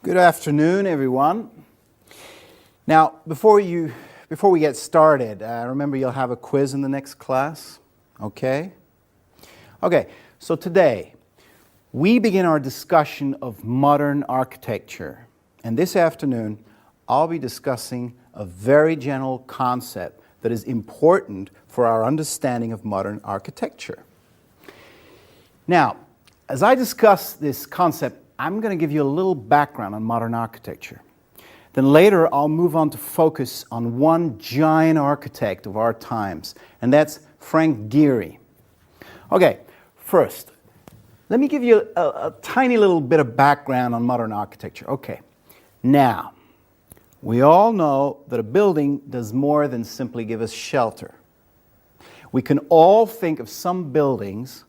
Good afternoon, everyone. Now, before we get started, remember you'll have a quiz in the next class, okay? Okay, so today we begin our discussion of modern architecture. And this afternoon, I'll be discussing a very general concept that is important for our understanding of modern architecture. Now, as I discuss this concept, I'm going to give you a little background on modern architecture. Then later, I'll move on to focus on one giant architect of our times, and that's Frank Gehry. Okay, first, let me give you a tiny little bit of background on modern architecture. Okay, now, we all know that a building does more than simply give us shelter. We can all think of some buildings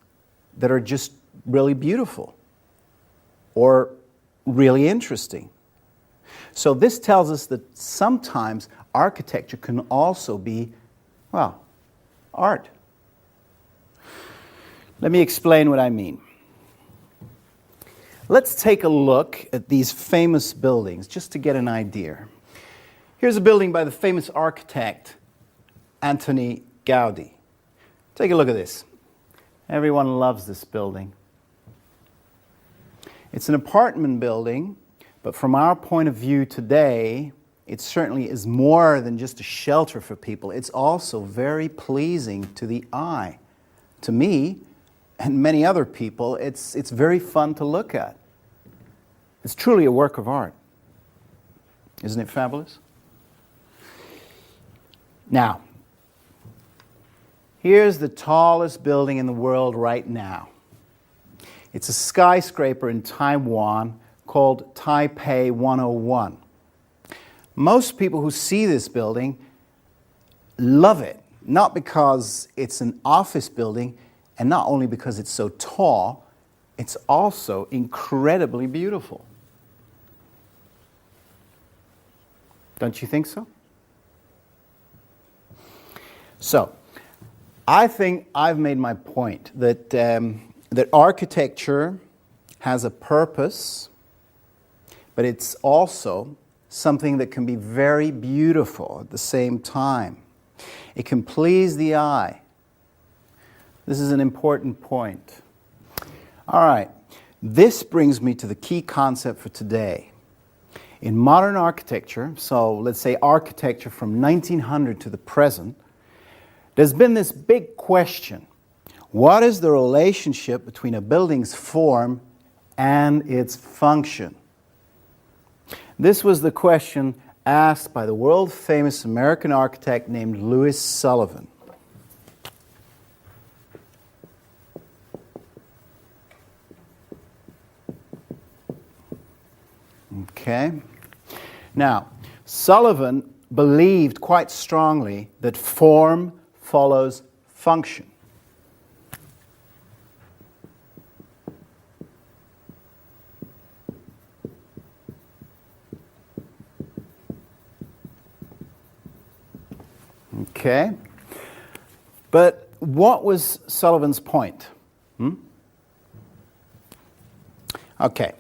that are just really beautiful or really interesting. So this tells us that sometimes architecture can also be, well, art. Let me explain what I mean. Let's take a look at these famous buildings just to get an idea. Here's a building by the famous architect Antoni Gaudí. Take a look at this. Everyone loves this building. It's an apartment building, but from our point of view today, it certainly is more than just a shelter for people. It's also very pleasing to the eye. To me, and many other people, it's very fun to look at. It's truly a work of art. Isn't it fabulous? Now, here's the tallest building in the world right now. It's a skyscraper in Taiwan called Taipei 101. Most people who see this building love it, not because it's an office building and not only because it's so tall, it's also incredibly beautiful. Don't you think so? So, I think I've made my point that that architecture has a purpose, but it's also something that can be very beautiful at the same time. It can please the eye. This is an important point. All right, this brings me to the key concept for today. In modern architecture, so let's say architecture from 1900 to the present, there's been this big question. What is the relationship between a building's form and its function? This was the question asked by the world-famous American architect named Louis Sullivan. Okay. Now, Sullivan believed quite strongly that form follows function. Okay. But what was Sullivan's point? Okay.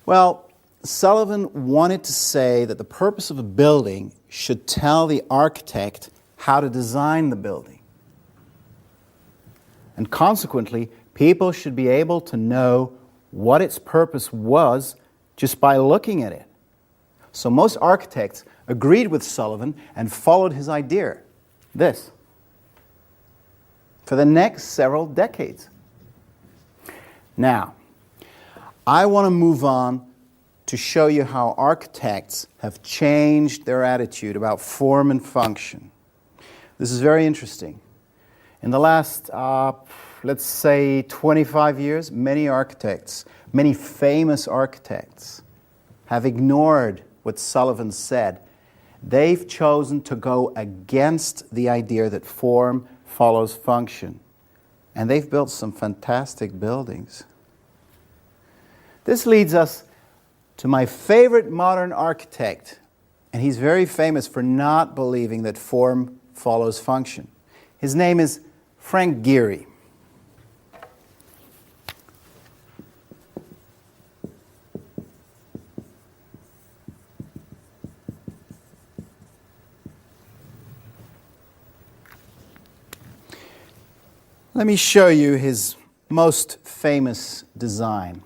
Well, Sullivan wanted to say that the purpose of a building should tell the architect how to design the building. And consequently, people should be able to know what its purpose was just by looking at it. So most architects agreed with Sullivan and followed his idea, this, for the next several decades. Now, I want to move on to show you how architects have changed their attitude about form and function. This is very interesting. In the last, let's say, 25 years, many architects, many famous architects, have ignored what Sullivan said. They've chosen to go against the idea that form follows function. And they've built some fantastic buildings. This leads us to my favorite modern architect, and he's very famous for not believing that form follows function. His name is Frank Gehry. Let me show you his most famous design.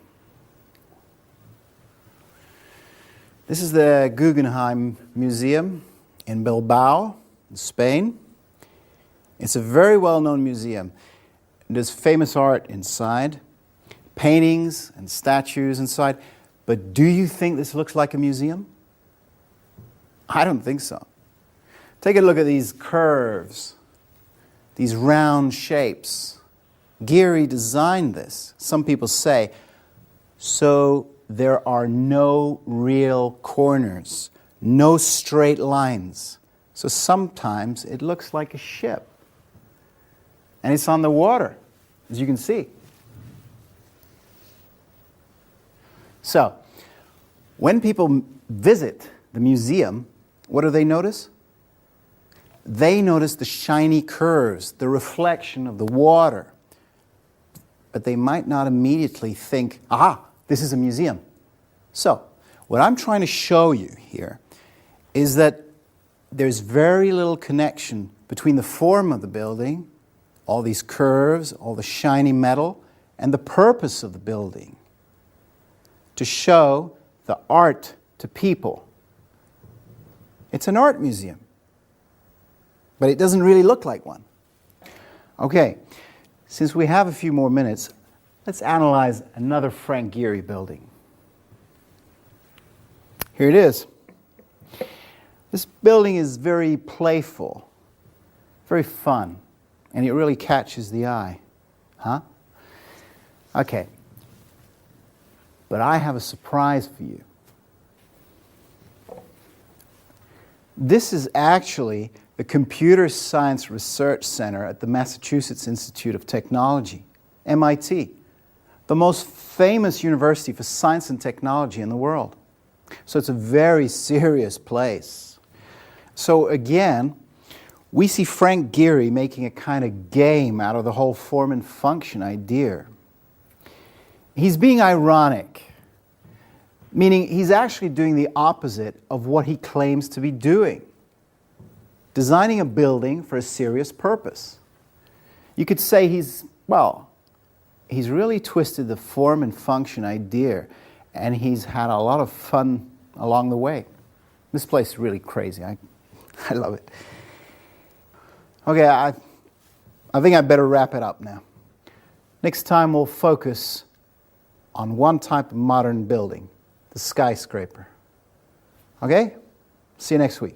This is the Guggenheim Museum in Bilbao, in Spain. It's a very well-known museum. There's famous art inside, paintings and statues inside. But do you think this looks like a museum? I don't think so. Take a look at these curves, these round shapes. Gehry designed this, some people say, so there are no real corners, no straight lines. So sometimes it looks like a ship. And it's on the water, as you can see. So, when people visit the museum, what do they notice? They notice the shiny curves, the reflection of the water. But they might not immediately think, aha, this is a museum. So, what I'm trying to show you here is that there's very little connection between the form of the building, all these curves, all the shiny metal, and the purpose of the building, to show the art to people. It's an art museum, but it doesn't really look like one. Okay, since we have a few more minutes, let's analyze another Frank Gehry building. Here it is. This building is very playful, very fun, and it really catches the eye. Huh? Okay. But I have a surprise for you. This is actually the Computer Science Research Center at the Massachusetts Institute of Technology, MIT, the most famous university for science and technology in the world. So it's a very serious place. So again, we see Frank Gehry making a kind of game out of the whole form and function idea. He's being ironic, meaning he's actually doing the opposite of what he claims to be doing, designing a building for a serious purpose. You could say he's really twisted the form and function idea, and he's had a lot of fun along the way. This place is really crazy. I love it. Okay, I think I better wrap it up now. Next time we'll focus on one type of modern building, the skyscraper. Okay? See you next week.